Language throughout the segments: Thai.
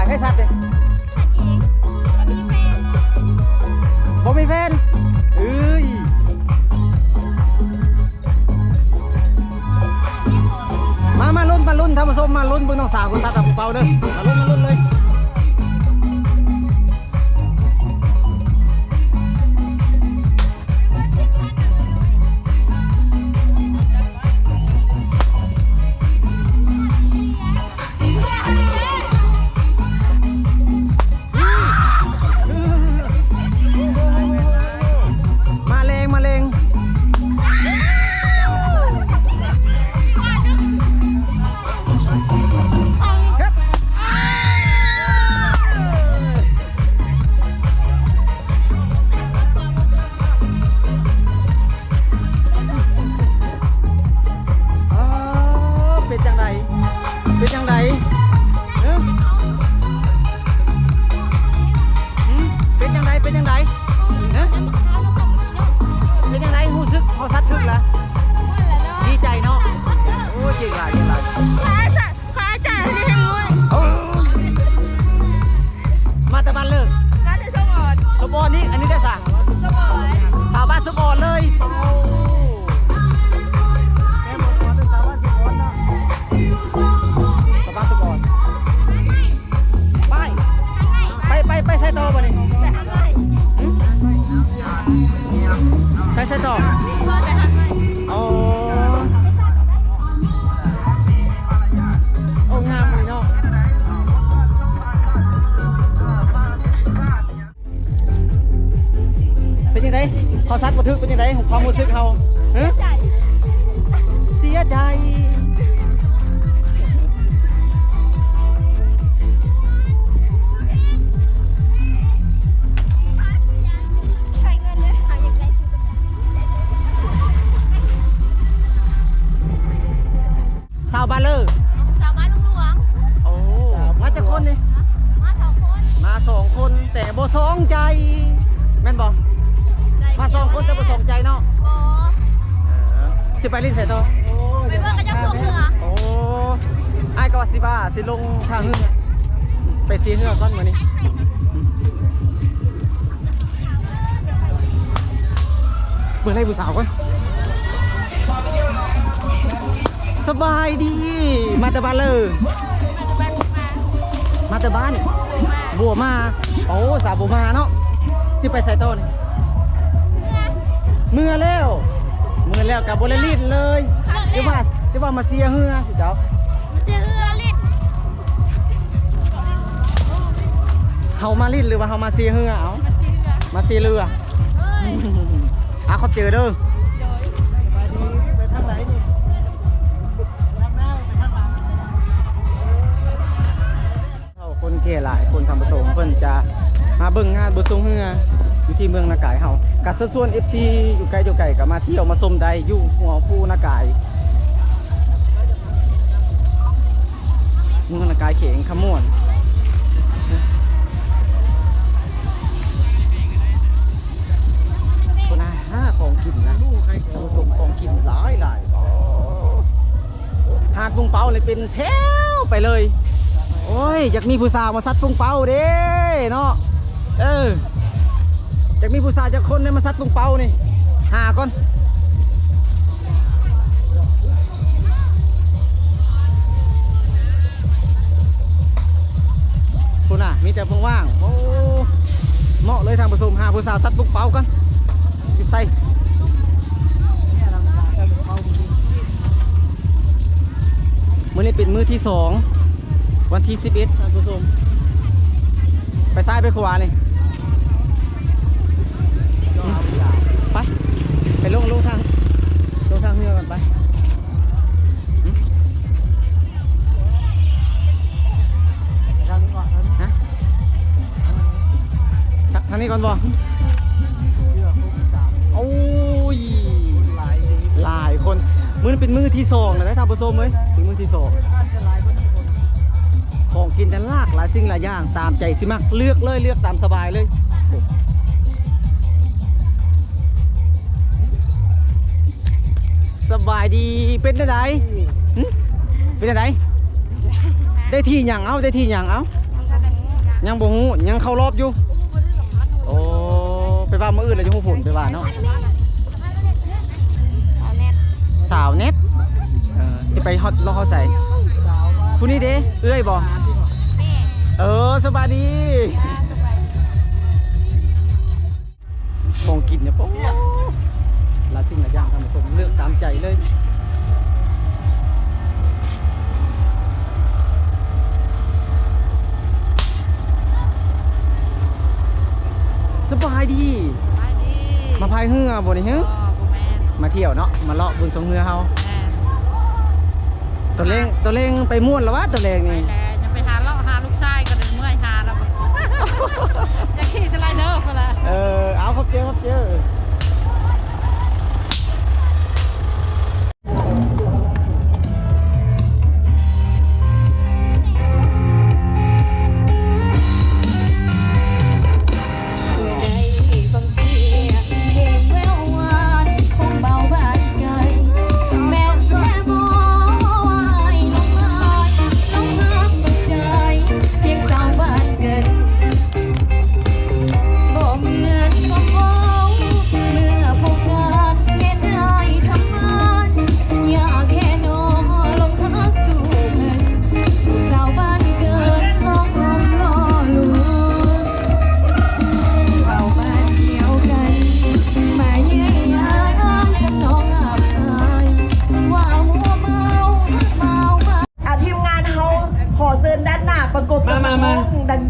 ให้สัตว์เลยบ่มีแฟนเอ้ยมาลุ้นท่านผู้ชมมาลุ้นเบิ่งน้องสาวคนตาตาเปาเด้อมาลุ้นเลยมาเลงเป็นจังไดเป็นจังไดเป็นจังไดเป็นจังไดเป็นจังไดรู้สึกพอซัดถึกแล้วดีใจเนาะโอ้เจ๋งหลายมาแต่บ้านเลิกสมบูรณ์นี่อันนี้ได้สั่งชาวบ้านสมบูรณ์เลยไปใส่ต่อป่ะนี่ไปใส่ต่อโอ้งามเลยเนาะเป็นยังไงเขาซัดบันทึกเป็นยังไงความรู้สึกเขาเสียใจสาวบ้านเลยสาวบ้านลุงหลวงโอ้มาจากคนนี่มาสองคนแต่บ่สองใจแม่นบอกมาสองคนแต่บ่สองใจเนาะสิไปลิ้นใส่ต่อไปเบิ่งกันจะส่งเหนือโอ้ไอ้ก็ว่าสิบ้าสิลงทางหึ่งไปซีเหือก่อนมื้อนี้เบิ่งให้ผู้สาวก่อนสบายดีมาแต่บ้านเลยมาแต่บ้านบัวมาโอ้สาวบัวมาเนาะสิไปใส่ต้นเมื่อแล้วกับบริลินเลยจะว่ามาเสียเหือสิเจ้ามาเสียเหือลิ้นเฮามาลิ้นหรือว่าเฮามาเสียเหือเอามาเสียเรือเขาเจอเด้อไปทางไหนนี่คนเกหลายคนทำผสมเพิ่นจะมาเบิ่งงานบุษงเฮืออยู่ที่เมืองนากายเฮากัดส่วน FC อยู่ไกลก็มาเที่ยวมาชมได้อยู่หัวผู้นากายเมืองนากายเข่งขมวนคนน่าของกินนะทำผสมของกินหลายหาดบุงเปาเลยเป็นแถวไปเลยโอ้ยอยากมีผู้สาวมาซัดปุงเปาเด้เนาะอยากมีผู้สาวจากคนเนี่ยมาซัดปุงเปานี่หาก่อนคุณน่ะมีแต่พงว่างโอ้เหมาะเลยทางผสมหาผู้สาวซัดปุงเปากันอยู่ใส่มื้อนี้เป็นมื้อที่2วันที่11ท่านผู้ชมไปซ้ายไปขวาเลยไปลงทางเรือก่อนไปทางนี้ก่อนบ่โอ้ยหลายคนมื้อนี้เป็นมื้อที่2แล้วนะท่านผู้ชมเอ้ยเป็นมื้อที่2ของกินแต่ลากหลายสิ่งหลายอย่างตามใจสิมักเลือกเลยเลือกตามสบายเลยสบายดีเป็นได้ไหนเป็นได้ไหนได้ที่อย่างเอาได้ที่อย่างเอา ยังบ่ฮู้ยังเข้ารอบอยู่โอ้ไปว่ามื้ออื่นแล้วจะฮู้ผลไปว่าเนาะสาวเน็ตสิไปฮอตรอเขาใส่ผู้นี้เด้เอ้ยบ่สบายดีของกินเนี่ยโอ้หลายสิ่งหลายอย่างทำผสมเลือกตามใจเลยสบายดีมาพายเรือบ่นี่ฮึมาเที่ยวเนาะมาเลาะบุญสงเรือเฮาตัวเล่งไปม่วนแล้ววะตัวเล่งนี่จะไปหาเลาะหาลูกชายก็เดินเมื่อยหาแล้วจะขี่สไลเดอร์ก็ละเอาครับเจอ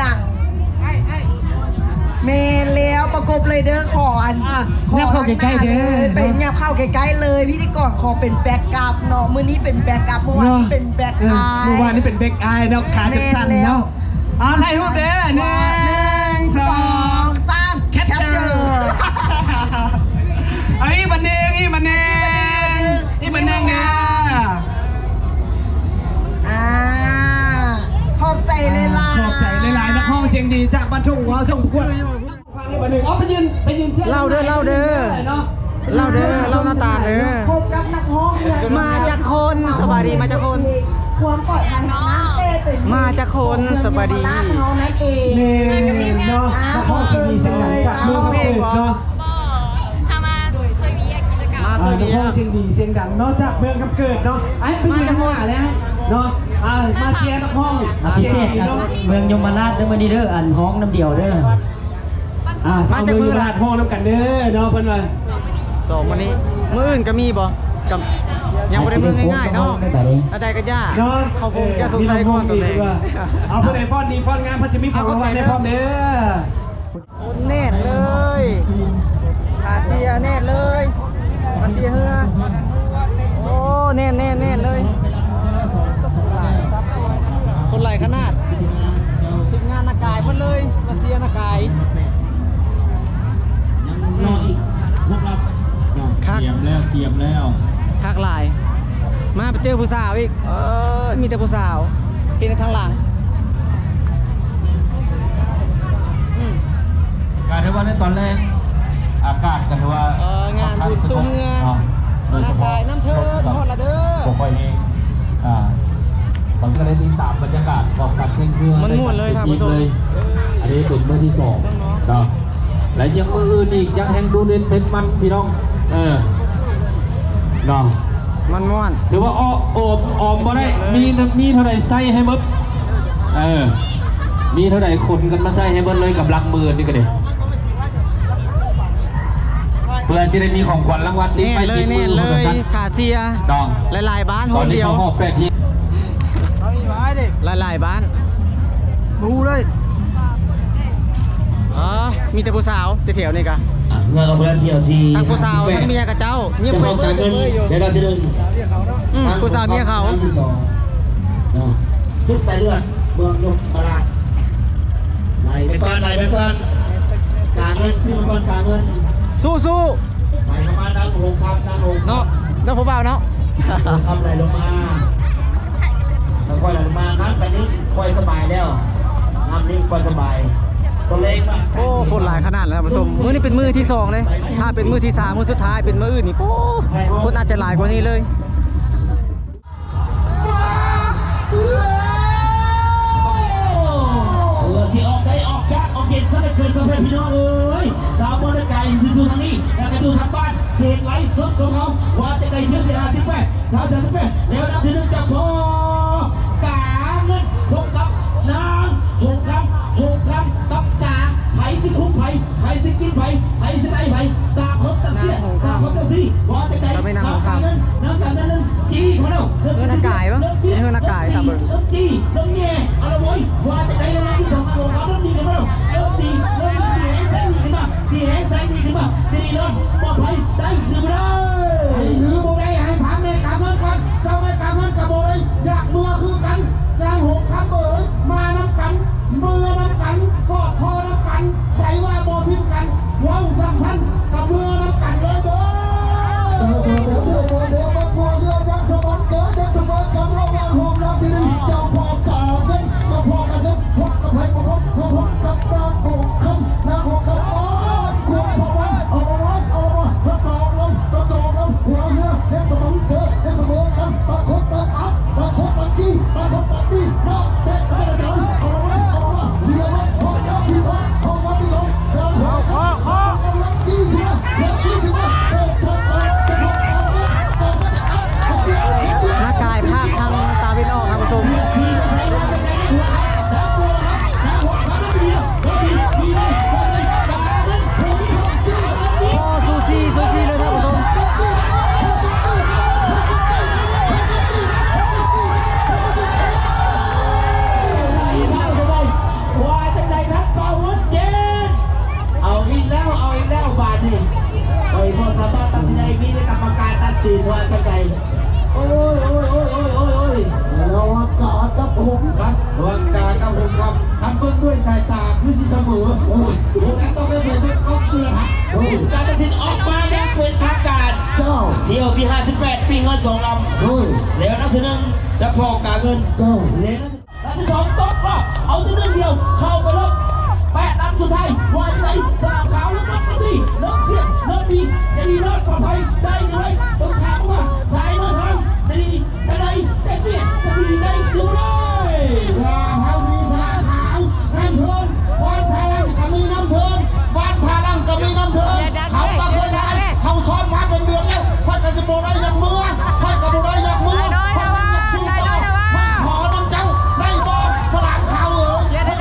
ดังๆเมนแล้วประกบเลยเด้อขออันขอเข้าใกล้ๆเด้อเป็นยับเข้าใกล้ๆเลยพี่ที่ก่อนขอเป็นแบ็กกราฟเนาะมื้อนี้เป็นแบ็กกราฟเมื่อวานนี้เป็นแบ็กไอเมื่อวานนี้เป็นแบ็กไอเนาะขาจับสั้นเนาะถ่ายรูปเด้อ1 2 3แคปเจอร์ไอ้บันเนงอีบันเนงนะขอบใจเลยล่ะขอบใจเลยล่ะนักห้องเสียงดีจากบ้านทุ่งหัวส่งประกวดบันเนงไปยืนเล่าเด้อเล่าหน้าตาเด้อพบกับนักห้องมาจากคนสวัสดีมาจากคนความปลอดภัยน้ำมาจากคนสวัสดีนี่เนาะนักห้องเสียงดีเสียงดังจากเมืองกำเนิดเนาะทำมาเคยมีกิจกรรมนักห้องเสียงดีเสียงดังเนาะจากเมืองกำเนิดเนาะไอ้เป็นยังไงแล้วเนาะมาเชียร์นักห้องพิเศษเมืองยมราชเด้อมื้อนี้เด้ออันห้องน้ำเดียวเด้อสาวเมืองยมราชห้องน้ำกันเด้อเนาะเพิ่นว่า2วันนี้มื้ออื่นก็มีบ่กับยังบ่ได้มื้อง่ายๆเนาะแต่ก็ยากเขาคงจะสงสัยก่อนตัวเองเอาเพิ่นให้ฟ้อนดีฟ้อนงานเพิ่นจะมีของรางวัลให้พร้อมเด้อคนแน่นเลยขาเสียแน่นเลยขาเสียเฮือโอ้แน่นเลยคนไหลขนาดทีมงานนากายหมดเลยมาเสียนากายรออีกพวกเราเตรียมแล้วคักหลายมาไปเจอผู้สาวอีกมีแต่ผู้สาวเห็นในทางหลังการที่ว่าในตอนแรกอากาศกันว่างานบุญซุ้มเงือนากายน้ำเชิญฮอดละเด้อผมคอยเองผมก็เลยติดตามบรรยากาศของการเล่นเครื่องมันม่วนเลยครับผู้ชมอันนี้เป็นเมื่อที่2เนาะและยังมืออื่นอีกยังแห่งดูเด่นเป็นมันพี่น้องเนาะมันม่วนถือว่าออมบ่ได้มีเท่าไหร่ใส่ให้หมดมีเท่าไหร่คนกันมาใส่ให้หมดเลยกับลังมือนี่ก็เด็ดเพื่อจะได้มีของขวัญรางวัลติดไปติดมือเลยขาเซียหลายๆบ้านห้องเดียวหอบแปดทีหลายๆบ้านดูเลยมีแต่ผู้สาวแถวนี่กะเมื่อเราเพื่อนเที่ยวที่ทั้งผู้สาวทั้งเมียกับเจ้าเงียบไปเงินเดี๋ยวเราจะเดินผู้สาวเมียเขาซึกสายเลือดเมืองยมราชไหลไปก่อนการเงินชื่อมันการเงินสู้ไหลลงมาดังลงครับดังลงเนาะแล้วผู้บ่าวเนาะทำไหลลงมาแล้วค่อยไหลลงมาน้ำไปนี้ค่อยสบายแล้วน้ำนี้ค่อยสบายตัวเล็กมากโอ้คนหลายขนาดแล้วผสมมื้อนี้เป็นมื้อที่2เลยถ้าเป็นมื้อที่3มื้อสุดท้ายเป็นมื้ออื่นนี่โอ้คนอาจจะหลายกว่านี้เลยสิออก สดของเขาว่าจะได้เชือกที่58ถ้าจะ18แล้วนับที่1จะพอกาเงินคงกับนาง6 ครั้งกับกาไผสิคุ้มไผสิกินไผสิได้ไผตาคนตะเสียตาคนตะซีว่าจะได้นางกันนั้นจีมาแล้วเรื่องนากายปะเรื่องนากายตามเบอร์เรื่องจีเรื่องแง่เอาละโว้ยว่าจะได้ในที่2ของเขาเรื่องดีกันมาแล้วเรื่องดีให้แสงดีขึ้นมาจะดีเลยปลอดภัยได้หรือไม่ได้หรือโมได้ให้ถามแม่กำเงินก่อนเจ้าแม่กำเงินกับโมได้อยากมือคือกันยาง6 คำมาน้ำกันมือน้ำกันกอดคอน้ำกันใส่ว่าโมพิมกันว้าวสักพันกับมือน้ำกันเลยเด้อเดี๋ยวมาพวกเรือยักษ์สมองเกิดยักษ์สมองกันระหว่างโฮมน้ำที่นี่เจ้าพ่อเก่าเงินเจ้าพ่อกันเงินพกกับไผ่พกกับนางหกคำนางหกคำควงพอวันเอามาสองลมหัวเรือยักษ์สมองเกิดยักษ์สมองกันตะคดตะอัพตะคดตะจี้ตะคดตะดีน้ำเป็ดตะกระจังเอามาเรือมาห้องน้ำที่2จี้ขึ้นมาหน้ากายภาพทางตาเป็นออกครับผู้ชมซูซี่เลยครับผู้ชมว่าจะได้ทักเป่าวุ้นเจนเอาอีกแล้วบาทนี่โอ้ยพอสามารถตัดสินใจมีกรรมการตัดสินว่าจะไงโอ้ยเราวักการกับผมครับทำเพื่อด้วยสายตาคือที่เสมอโอ้ยแล้วต้องได้เป็นครอบครัวครับการตัดสินออกมาแล้วเป็นทางการเจ้าเที่ยวที่58ปีเงิน2 ลำแล้วนับที่1จะพอกาเงินเจ้าแล้วนับที่2ตกก็เอาที่1เดียวเข้าไปลบ8 ลำสุดท้ายว่าจะไหนสนามขาวแล้วนับดีนับเสียนับดีจะดีนับปลอดภัยได้ด้วยต้องถามว่าสายเนื้อทางจะดีจะได้จะเปลี่ยนจะสีได้ดูได้ว่าเขามีสนามขาวน้ำเทินวันทารังก็มีน้ำเทินเขาก็เคยได้เขาซ้อมมาเป็นเดือนแล้วพ่อจะโบได้ยังมือพ่อจะโบได้ยังมือพ่อจะสู้ต่อขอน้ำเจ้าได้บอลสนามขาว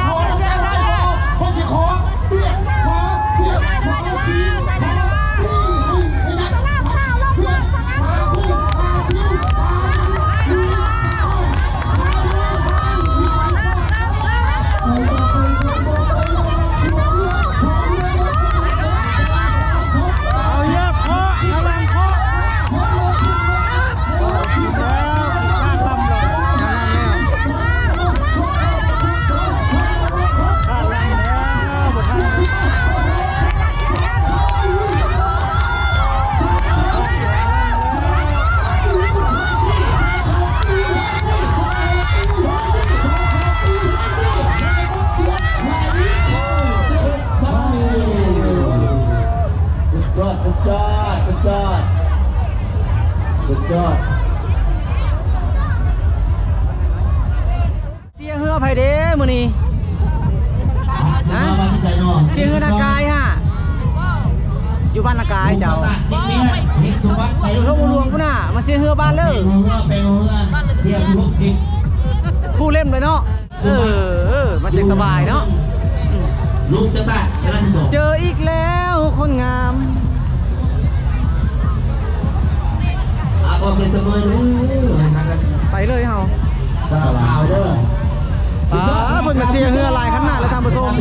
ขอน้ำเจ้าได้บอลพ่อจะขอเตี้ยขอเสียขอทีสุดยอดเสียงเฮือไผเด้มื้อนี้ฮะเสียงเฮือนากายฮะอยู่บ้านนากายเจ้าอยู่ทุ่งหลวงพุ่นน่ะมาเสียงเฮือบ้านเลยเทียบ60คู่เล่มเลยเนาะมันจะสบายเนาะลูกจะตัดเจออีกแล้วคนงามไปเลยเฮาสาวขาวเด้อเพิ่นมาเสียเฮือลายขนาดแล้วท่านผู้ชม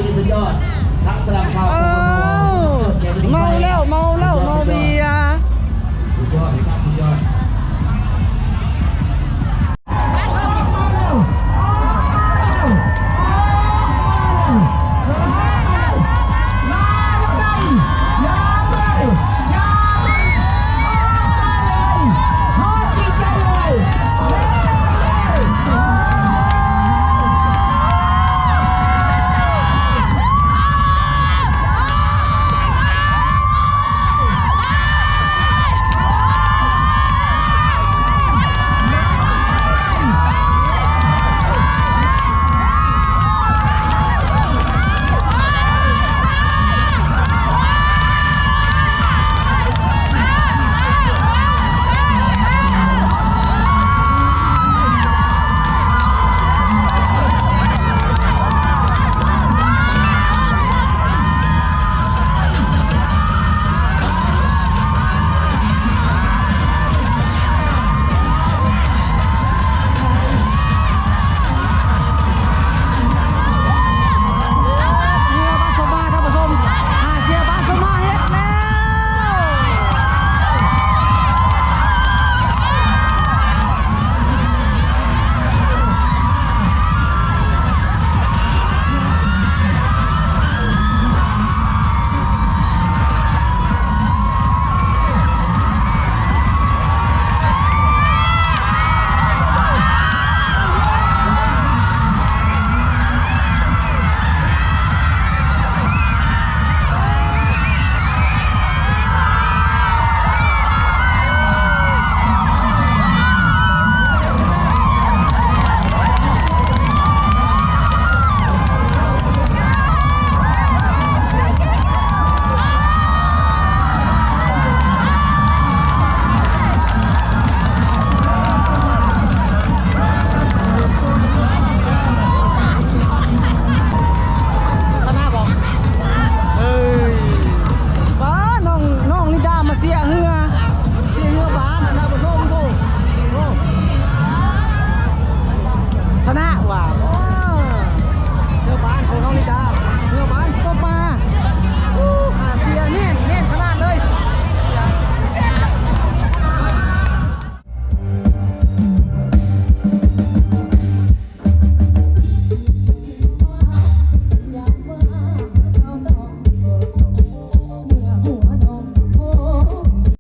เมาแล้ว